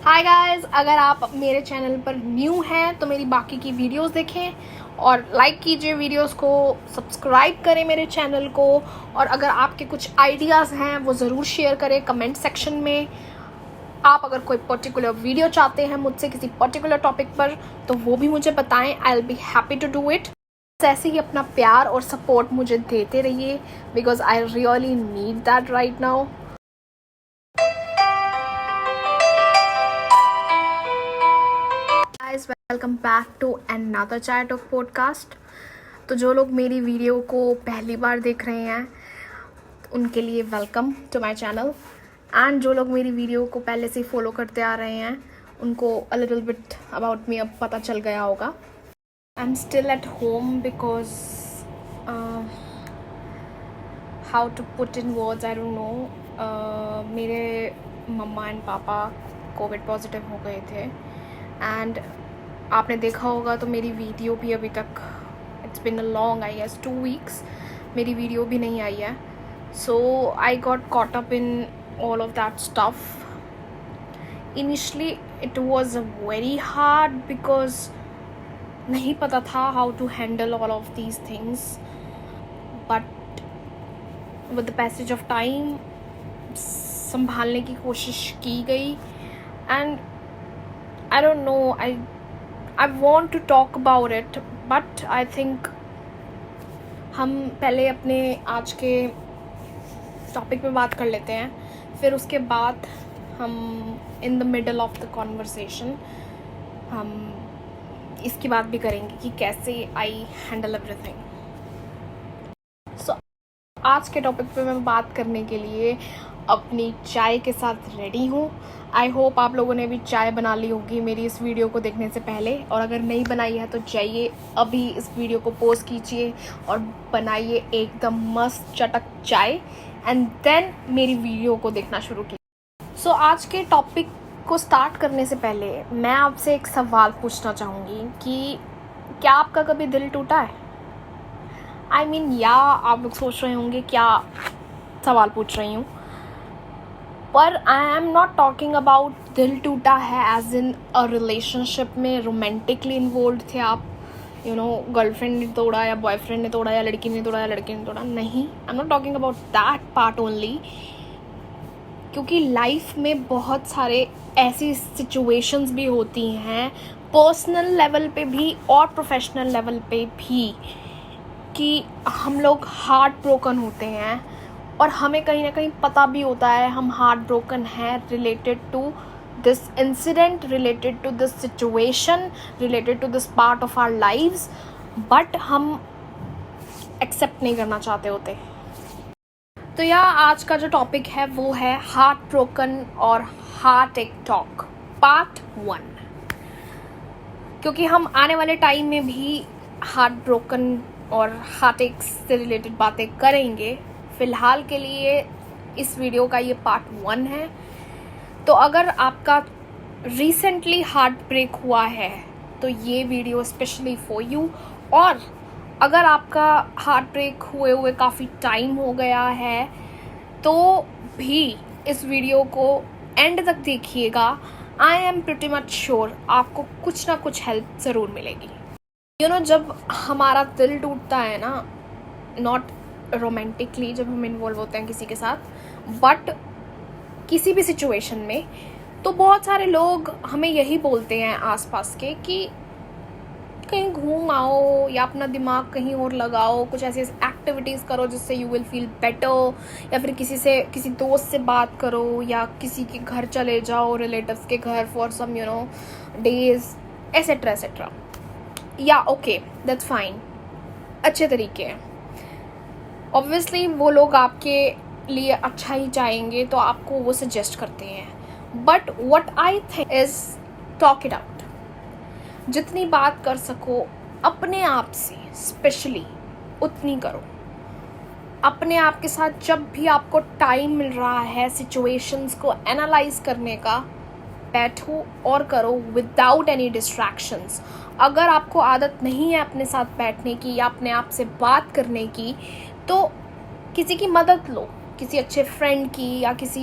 Hi guys, अगर आप मेरे चैनल पर न्यू हैं तो मेरी बाकी की वीडियोस देखें और लाइक कीजिए वीडियोस को, सब्सक्राइब करें मेरे चैनल को। और अगर आपके कुछ आइडियाज़ हैं वो ज़रूर शेयर करें कमेंट सेक्शन में। आप अगर कोई पर्टिकुलर वीडियो चाहते हैं मुझसे किसी पर्टिकुलर टॉपिक पर तो वो भी मुझे बताएं। I will be happy to do it. ऐसे ही अपना प्यार और सपोर्ट मुझे देते रहिए because I really need that right now. Guys, welcome back to another chai talk podcast. तो जो लोग मेरी वीडियो को पहली बार देख रहे हैं उनके लिए welcome to my channel, and जो लोग मेरी वीडियो को पहले से फॉलो करते आ रहे हैं उनको a little bit about me अब पता चल गया होगा। I am still at home because how to put in words I don't know. मेरे मम्मा एंड पापा कोविड पॉजिटिव हो गए थे एंड आपने देखा होगा तो मेरी वीडियो भी अभी तक it's been a long I guess 2 weeks मेरी वीडियो भी नहीं आई है। So I got caught up in all of that stuff. Initially it was very hard because नहीं पता था how to handle all of these things, but with the passage of time संभालने की कोशिश की गई। And I don't know, I want to talk about it, but I think हम पहले अपने आज के टॉपिक पे बात कर लेते हैं, फिर उसके बाद हम in the middle of the conversation हम इसकी बात भी करेंगे कि कैसे आई हैंडल एवरीथिंग। सो आज के टॉपिक पे मैं बात करने के लिए अपनी चाय के साथ रेडी हूँ। आई होप आप लोगों ने भी चाय बना ली होगी मेरी इस वीडियो को देखने से पहले, और अगर नहीं बनाई है तो जाइए अभी इस वीडियो को पॉज कीजिए और बनाइए एकदम मस्त चटक चाय एंड देन मेरी वीडियो को देखना शुरू कीजिए। सो आज के टॉपिक को स्टार्ट करने से पहले मैं आपसे एक सवाल पूछना चाहूँगी कि क्या आपका कभी दिल टूटा है? आई मीन या आप लोग सोच रहे होंगे क्या सवाल पूछ रही हूँ, पर I am not talking about दिल टूटा है एज इन अ रिलेशनशिप में रोमांटिकली इन्वॉल्व थे आप, यू नो गर्लफ्रेंड ने तोड़ा या बॉयफ्रेंड ने तोड़ा या लड़की ने तोड़ा या लड़के ने तोड़ा। नहीं, I am not talking about that part only, क्योंकि लाइफ में बहुत सारे ऐसी सिचुएशंस भी होती हैं पर्सनल लेवल पे भी और प्रोफेशनल लेवल पे भी कि हम लोग हार्ट ब्रोकन होते हैं और हमें कहीं ना कहीं पता भी होता है हम हार्ट ब्रोकन हैं related to this incident, related to this situation, related to this part of our lives, but हम एक्सेप्ट नहीं करना चाहते होते। तो यह आज का जो टॉपिक है वो है हार्ट ब्रोकन और हार्ट एक टॉक पार्ट 1, क्योंकि हम आने वाले टाइम में भी हार्ट ब्रोकन और हार्ट एक से रिलेटेड बातें करेंगे। फ़िलहाल के लिए इस वीडियो का ये पार्ट 1 है। तो अगर आपका रिसेंटली हार्ट ब्रेक हुआ है तो ये वीडियो स्पेशली फॉर यू, और अगर आपका हार्ट ब्रेक हुए काफ़ी टाइम हो गया है तो भी इस वीडियो को एंड तक देखिएगा। I am pretty much sure आपको कुछ ना कुछ हेल्प ज़रूर मिलेगी। यू नो, जब हमारा दिल टूटता है ना, नॉट रोमांटिकली जब हम इन्वॉल्व होते हैं किसी के साथ, बट किसी भी सिचुएशन में, तो बहुत सारे लोग हमें यही बोलते हैं आसपास के कि कहीं घूम आओ या अपना दिमाग कहीं और लगाओ, कुछ ऐसी एक्टिविटीज़ करो जिससे यू विल फील बेटर, या फिर किसी दोस्त से बात करो या किसी के घर चले जाओ, रिलेटिव्स के घर for some you know days etcetera etcetera. या ओके, दैट्स फाइन, अच्छे तरीके हैं। ऑब्वियसली वो लोग आपके लिए अच्छा ही चाहेंगे तो आपको वो सजेस्ट करते हैं, but what I think is talk it out. जितनी बात कर सको अपने आप से स्पेशली उतनी करो। अपने आप के साथ जब भी आपको टाइम मिल रहा है सिचुएशंस को एनालाइज करने का, बैठो और करो विदाउट एनी डिस्ट्रैक्शंस। अगर आपको आदत नहीं है अपने साथ बैठने की या अपने आप से बात करने की तो किसी की मदद लो, किसी अच्छे फ्रेंड की या किसी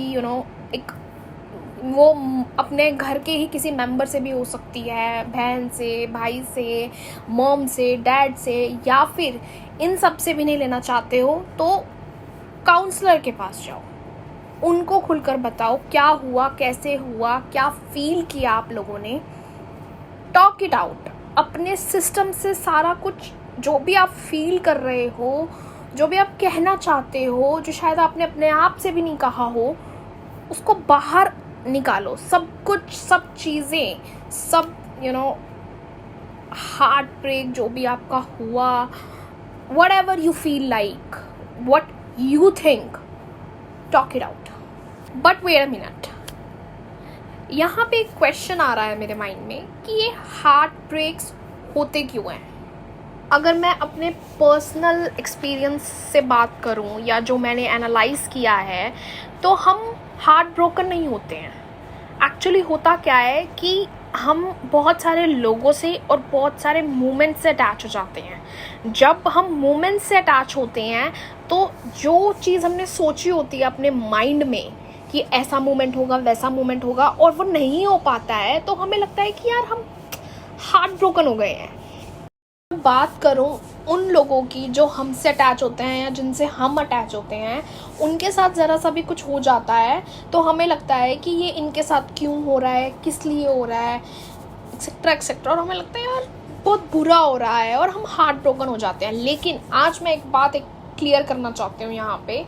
एक वो अपने घर के ही किसी मेंबर से भी हो सकती है, बहन से, भाई से, मॉम से, डैड से, या फिर इन सब से भी नहीं लेना चाहते हो तो काउंसलर के पास जाओ, उनको खुलकर बताओ क्या हुआ, कैसे हुआ, क्या फील किया आप लोगों ने। टॉक इट आउट, अपने सिस्टम से सारा कुछ जो भी आप फील कर रहे हो, जो भी आप कहना चाहते हो, जो शायद आपने अपने आप से भी नहीं कहा हो, उसको बाहर निकालो। सब कुछ, सब चीज़ें, सब हार्ट ब्रेक जो भी आपका हुआ, whatever you feel like, what you think, talk it out. But wait a minute, यहाँ पे एक क्वेश्चन आ रहा है मेरे माइंड में कि ये हार्ट ब्रेक्स होते क्यों हैं। अगर मैं अपने पर्सनल एक्सपीरियंस से बात करूं या जो मैंने एनालाइज किया है, तो हम हार्ट ब्रोकन नहीं होते हैं। एक्चुअली होता क्या है कि हम बहुत सारे लोगों से और बहुत सारे मोमेंट से अटैच हो जाते हैं। जब हम मोमेंट से अटैच होते हैं तो जो चीज़ हमने सोची होती है अपने माइंड में कि ऐसा मोमेंट होगा, वैसा मोमेंट होगा, और वो नहीं हो पाता है, तो हमें लगता है कि यार हम हार्ट ब्रोकन हो गए हैं। बात करूं उन लोगों की जो हमसे अटैच होते हैं या जिनसे हम अटैच होते हैं, उनके साथ ज़रा सा भी कुछ हो जाता है तो हमें लगता है कि ये इनके साथ क्यों हो रहा है, किस लिए हो रहा है, एक्सेट्रा एक्सेट्रा, और हमें लगता है यार बहुत बुरा हो रहा है और हम हार्ट ब्रोकन हो जाते हैं। लेकिन आज मैं एक बात क्लियर करना चाहती हूँ यहाँ पे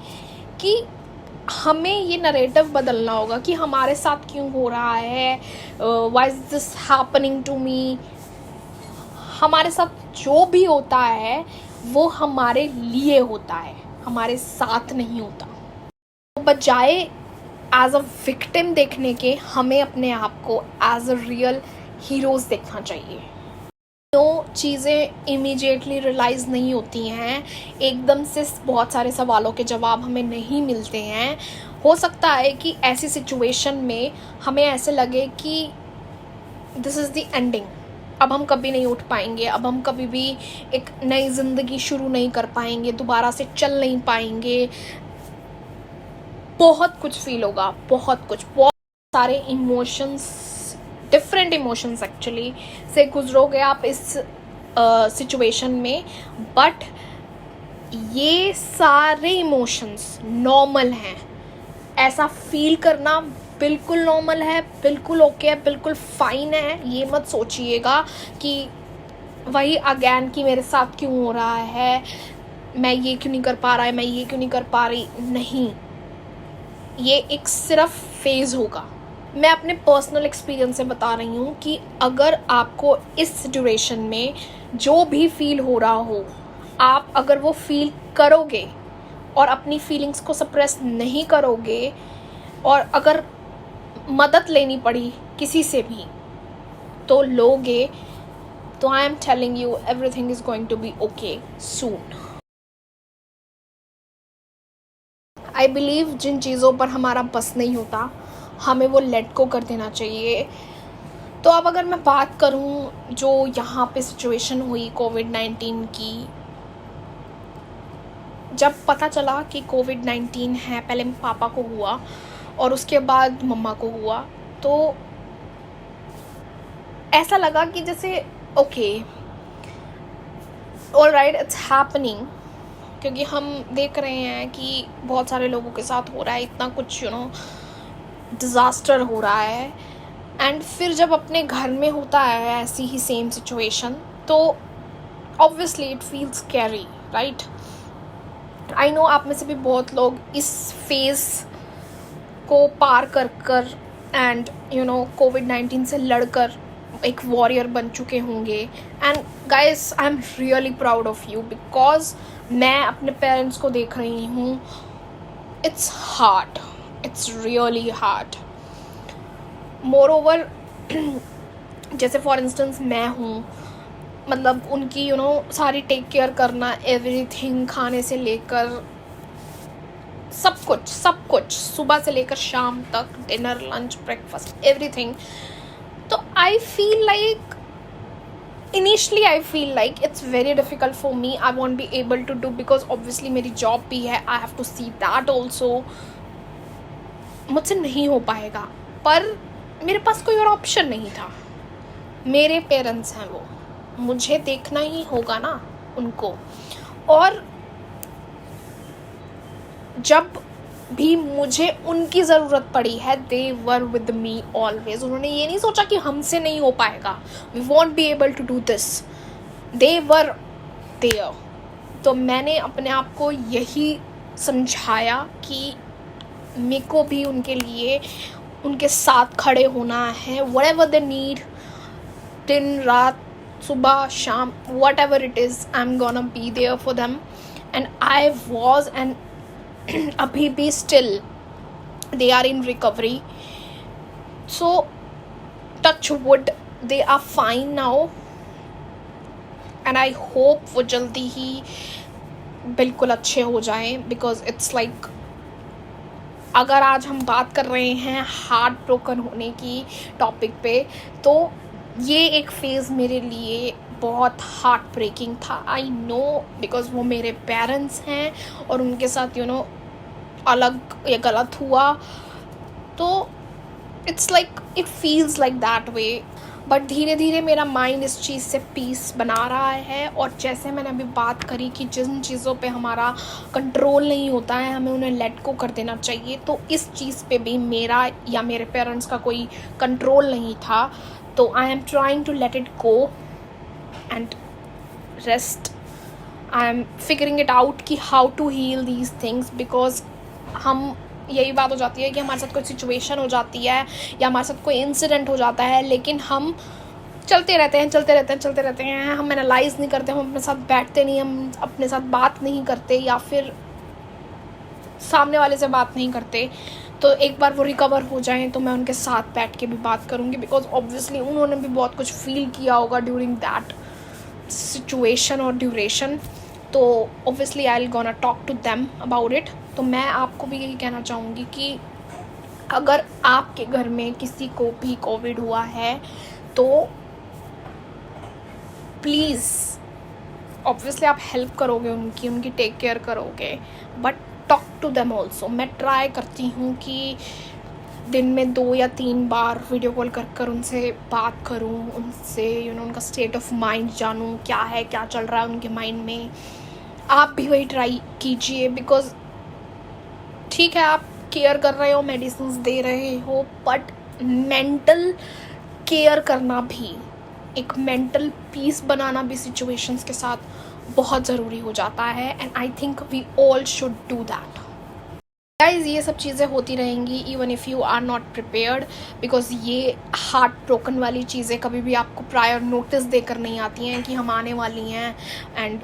कि हमें ये नरेटिव बदलना होगा कि हमारे साथ क्यों हो रहा है, why is this happening to me. हमारे साथ जो भी होता है वो हमारे लिए होता है, हमारे साथ नहीं होता। तो बजाय एज अ विक्टिम देखने के, हमें अपने आप को एज अ रियल हीरोज़ देखना चाहिए। तो चीज़ें इमीडिएटली रियलाइज़ नहीं होती हैं, एकदम से बहुत सारे सवालों के जवाब हमें नहीं मिलते हैं। हो सकता है कि ऐसी सिचुएशन में हमें ऐसे लगे कि दिस इज़ द एंडिंग, अब हम कभी नहीं उठ पाएंगे, अब हम कभी भी एक नई ज़िंदगी शुरू नहीं कर पाएंगे, दोबारा से चल नहीं पाएंगे। बहुत कुछ फील होगा, बहुत सारे इमोशंस, डिफरेंट इमोशंस एक्चुअली से गुजरोगे आप इस सिचुएशन में। बट ये सारे इमोशंस नॉर्मल हैं, ऐसा फील करना बिल्कुल नॉर्मल है, बिल्कुल ओके है, बिल्कुल फाइन है। ये मत सोचिएगा कि वही अगेन कि मेरे साथ क्यों हो रहा है, मैं ये क्यों नहीं कर पा रहा है, मैं ये क्यों नहीं कर पा रही। नहीं, ये एक सिर्फ फेज़ होगा। मैं अपने पर्सनल एक्सपीरियंस से बता रही हूँ कि अगर आपको इस ड्यूरेशन में जो भी फील हो रहा हो, आप अगर वो फील करोगे और अपनी फीलिंग्स को सप्रेस नहीं करोगे, और अगर मदद लेनी पड़ी किसी से भी तो लोगे, तो I am telling you everything is going to be okay soon. I believe जिन चीज़ों पर हमारा बस नहीं होता हमें वो लेट गो कर देना चाहिए। तो अब अगर मैं बात करूं जो यहाँ पे सिचुएशन हुई कोविड-19 की, जब पता चला कि कोविड-19 है, पहले पापा को हुआ और उसके बाद मम्मा को हुआ, तो ऐसा लगा कि जैसे ओके ऑलराइट इट्स हैपनिंग, क्योंकि हम देख रहे हैं कि बहुत सारे लोगों के साथ हो रहा है, इतना कुछ डिज़ास्टर हो रहा है। एंड फिर जब अपने घर में होता है ऐसी ही सेम सिचुएशन, तो obviously it feels scary, right. I know आप में से भी बहुत लोग इस फेज़ को पार कर एंड कोविड-19 से लड़कर एक वॉरियर बन चुके होंगे। And guys, I am really proud of you, because मैं अपने पेरेंट्स को देख रही हूँ, it's hard, it's really hard. More over जैसे फॉर इंस्टेंस मैं हूँ, मतलब उनकी सारी टेक केयर करना, एवरीथिंग, खाने से लेकर सब कुछ सुबह से लेकर शाम तक, डिनर, लंच, ब्रेकफास्ट, एवरीथिंग। तो I feel like initially I feel like it's very difficult for me, I won't be able to do, because obviously मेरी जॉब भी है, I have to see that also, मुझसे नहीं हो पाएगा। पर मेरे पास कोई और ऑप्शन नहीं था। मेरे पेरेंट्स हैं वो, मुझे देखना ही होगा ना उनको। और जब भी मुझे उनकी ज़रूरत पड़ी है, दे वर विद मी ऑलवेज। उन्होंने ये नहीं सोचा कि हमसे नहीं हो पाएगा, we won't be able to do this, they were there. तो मैंने अपने आप को यही समझाया कि मेरे को भी उनके लिए उनके साथ खड़े होना है, वट एवर द नीड, दिन रात सुबह शाम, whatever it is, I am gonna be there for them. And I was and अभी भी still they are in recovery, so touch wood they are fine now. And I hope वो जल्दी ही बिल्कुल अच्छे हो जाएं, बिकॉज इट्स लाइक अगर आज हम बात कर रहे हैं हार्ट ब्रोकन होने की टॉपिक पे, तो ये एक फेज़ मेरे लिए बहुत हार्ट ब्रेकिंग था। आई नो, बिकॉज वो मेरे पेरेंट्स हैं और उनके साथ अलग या गलत हुआ, तो it's like it feels like that way. But धीरे धीरे मेरा माइंड इस चीज़ से पीस बना रहा है। और जैसे मैंने अभी बात करी कि जिन चीज़ों पे हमारा कंट्रोल नहीं होता है, हमें उन्हें लेट गो कर देना चाहिए, तो इस चीज़ पे भी मेरा या मेरे पेरेंट्स का कोई कंट्रोल नहीं था। तो I am trying to let it go and rest. I am figuring it out कि how to heal these things, because हम यही बात हो जाती है कि हमारे साथ कोई सिचुएशन हो जाती है या हमारे साथ कोई इंसिडेंट हो जाता है, लेकिन हम चलते रहते हैं, हम एनालाइज नहीं करते, हम अपने साथ बैठते नहीं, हम अपने साथ बात नहीं करते या फिर सामने वाले से बात नहीं करते। तो एक बार वो रिकवर हो जाएं तो मैं उनके साथ बैठ के भी बात करूँगी, बिकॉज ऑब्वियसली उन्होंने भी बहुत कुछ फील किया होगा ड्यूरिंग दैट सिचुएशन और ड्यूरेशन। तो obviously I will gonna talk to them about it. तो मैं आपको भी यही कहना चाहूँगी कि अगर आपके घर में किसी को भी कोविड हुआ है तो प्लीज़, ऑब्वियसली आप हेल्प करोगे उनकी टेक केयर करोगे, but talk to them also. मैं ट्राई करती हूँ कि दिन में 2 या 3 बार वीडियो कॉल कर उनसे बात करूँ, उनसे उनका स्टेट ऑफ माइंड जानूँ, क्या चल रहा है उनके माइंड में। आप भी वही ट्राई कीजिए, बिकॉज ठीक है आप केयर कर रहे हो, मेडिसिन दे रहे हो, बट मेंटल केयर करना भी, एक मेंटल पीस बनाना भी सिचुएशंस के साथ बहुत ज़रूरी हो जाता है। And I think we all should do that. Guys, ये सब चीज़ें होती रहेंगी even if you are not prepared, because ये हार्ट ब्रोकन वाली चीज़ें कभी भी आपको प्रायर नोटिस देकर नहीं आती हैं कि हम आने वाली हैं एंड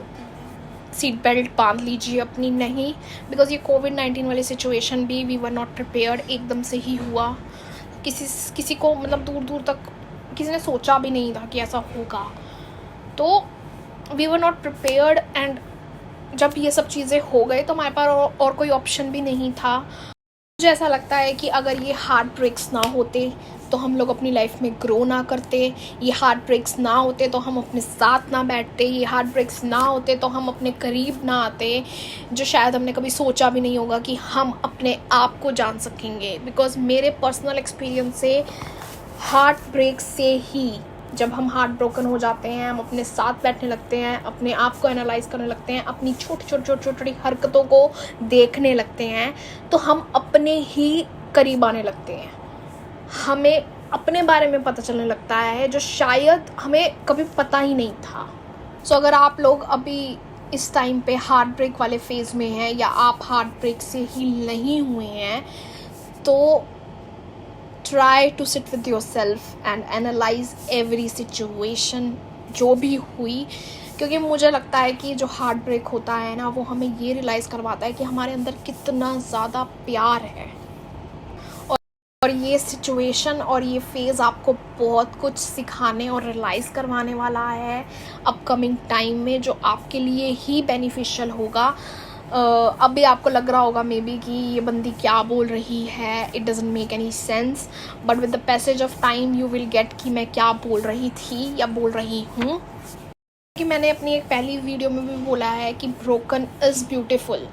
सीट बेल्ट बांध लीजिए अपनी, नहीं। बिकॉज ये कोविड-19 वाली सिचुएशन भी वी वर नॉट प्रिपेयर्ड, एकदम से ही हुआ। किसी को मतलब दूर दूर तक किसी ने सोचा भी नहीं था कि ऐसा होगा। तो we were not prepared and जब ये सब चीज़ें हो गए तो हमारे पास और कोई ऑप्शन भी नहीं था। मुझे ऐसा लगता है कि अगर ये हार्ट ब्रेक्स ना होते तो हम लोग अपनी लाइफ में ग्रो ना करते, ये हार्ट ब्रेक्स ना होते तो हम अपने साथ ना बैठते, ये हार्ट ब्रेक्स ना होते तो हम अपने करीब ना आते, जो शायद हमने कभी सोचा भी नहीं होगा कि हम अपने आप को जान सकेंगे। बिकॉज मेरे पर्सनल एक्सपीरियंस से हार्ट ब्रेक से ही जब हम हार्ट ब्रोकन हो जाते हैं, हम अपने साथ बैठने लगते हैं, अपने आप को एनालाइज करने लगते हैं, अपनी छोटी हरकतों को देखने लगते हैं, तो हम अपने ही करीब आने लगते हैं, हमें अपने बारे में पता चलने लगता है जो शायद हमें कभी पता ही नहीं था। सो अगर आप लोग अभी इस टाइम पे हार्ट ब्रेक वाले फेज़ में हैं या आप हार्ट ब्रेक से हील नहीं हुए हैं, तो try to sit with yourself and analyze every situation जो भी हुई, क्योंकि मुझे लगता है कि जो हार्ट ब्रेक होता है ना, वो हमें ये रियलाइज़ करवाता है कि हमारे अंदर कितना ज़्यादा प्यार है। और ये सिचुएशन और ये फेज़ आपको बहुत कुछ सिखाने और रियलाइज़ करवाने वाला है अपकमिंग टाइम में, जो आपके लिए ही बेनिफिशियल होगा। अभी आपको लग रहा होगा मे बी कि ये बंदी क्या बोल रही है, it doesn't make any sense, but with the passage of time you will get कि मैं क्या बोल रही थी या बोल रही हूँ। कि मैंने अपनी एक पहली वीडियो में भी बोला है कि broken is beautiful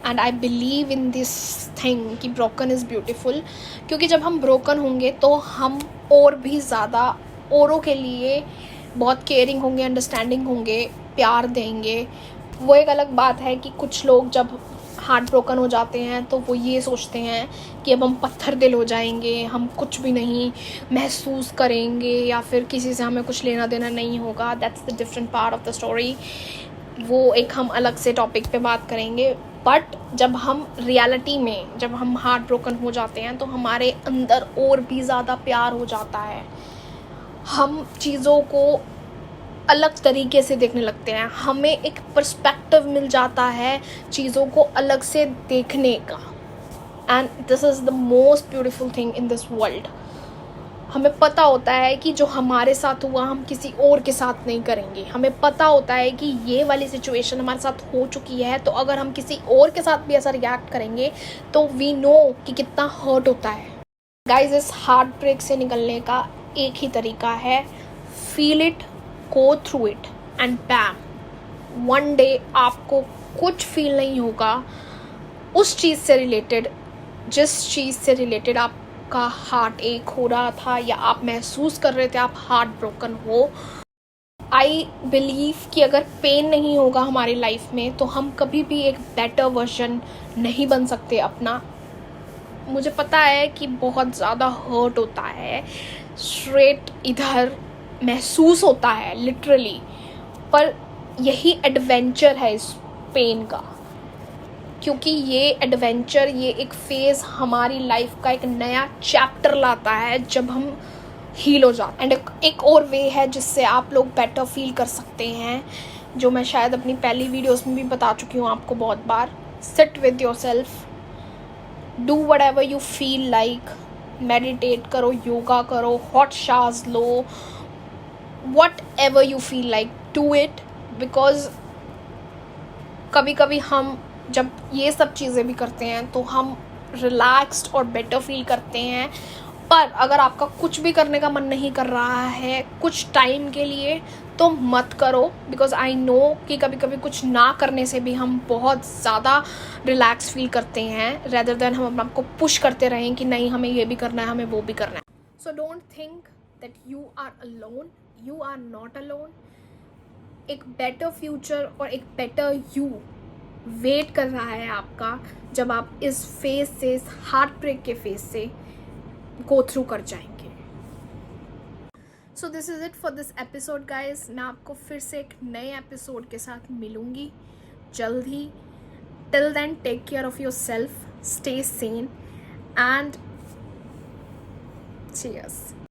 and I believe in this thing कि ब्रोकन इज़ ब्यूटीफुल, क्योंकि जब हम ब्रोकन होंगे तो हम और भी ज़्यादा औरों के लिए बहुत केयरिंग होंगे, अंडरस्टैंडिंग होंगे, प्यार देंगे। वो एक अलग बात है कि कुछ लोग जब हार्ट ब्रोकन हो जाते हैं तो वो ये सोचते हैं कि अब हम पत्थर दिल हो जाएंगे, हम कुछ भी नहीं महसूस करेंगे या फिर किसी से हमें कुछ लेना देना नहीं होगा। That's the different part of the story. वो एक हम अलग से टॉपिक पे बात करेंगे। बट जब हम रियलिटी में, जब हम हार्ट ब्रोकन हो जाते हैं तो हमारे अंदर और भी ज़्यादा प्यार हो जाता है। हम चीज़ों को अलग तरीके से देखने लगते हैं, हमें एक पर्सपेक्टिव मिल जाता है चीज़ों को अलग से देखने का। And this is the most beautiful thing in this world. हमें पता होता है कि जो हमारे साथ हुआ हम किसी और के साथ नहीं करेंगे। हमें पता होता है कि ये वाली सिचुएशन हमारे साथ हो चुकी है, तो अगर हम किसी और के साथ भी ऐसा रिएक्ट करेंगे तो वी नो कि कितना हर्ट होता है। गाइज, इस हार्ट ब्रेक से निकलने का एक ही तरीका है, feel it, go through it and bam one day आपको कुछ फील नहीं होगा उस चीज़ से रिलेटेड, जिस चीज़ से रिलेटेड आपका हार्ट एक हो रहा था या आप महसूस कर रहे थे आप हार्ट ब्रोकन हो। आई बिलीव कि अगर पेन नहीं होगा हमारी लाइफ में तो हम कभी भी एक बेटर वर्जन नहीं बन सकते अपना। मुझे पता है कि बहुत ज़्यादा हर्ट होता है, स्ट्रेट इधर महसूस होता है लिटरली, पर यही एडवेंचर है इस पेन का, क्योंकि ये एडवेंचर, ये एक फेज़ हमारी लाइफ का एक नया चैप्टर लाता है जब हम हील हो जाते हैं। एंड एक और वे है जिससे आप लोग बेटर फील कर सकते हैं, जो मैं शायद अपनी पहली वीडियोस में भी बता चुकी हूँ आपको बहुत बार। Sit with yourself, do whatever you feel like, meditate करो, योगा करो, हॉट शावर्स लो, whatever you feel like do it. Because कभी कभी हम जब ये सब चीज़ें भी करते हैं तो हम रिलैक्स्ड और बेटर फील करते हैं। पर अगर आपका कुछ भी करने का मन नहीं कर रहा है कुछ टाइम के लिए तो मत करो, बिकॉज आई नो कि कभी कभी कुछ ना करने से भी हम बहुत ज़्यादा रिलैक्स फील करते हैं, रेदर देन हम आपको पुश करते रहें कि नहीं हमें ये भी करना है, हमें वो भी करना है। So don't think that you are alone, you are not alone. एक बेटर फ्यूचर और एक बेटर यू वेट कर रहा है आपका जब आप इस फेज से, इस हार्ट ब्रेक के फेज से गो थ्रू कर जाएंगे। So this is it for this episode guys. मैं आपको फिर से एक नए एपिसोड के साथ मिलूँगी जल्द ही। Till then take care of yourself, stay sane and cheers.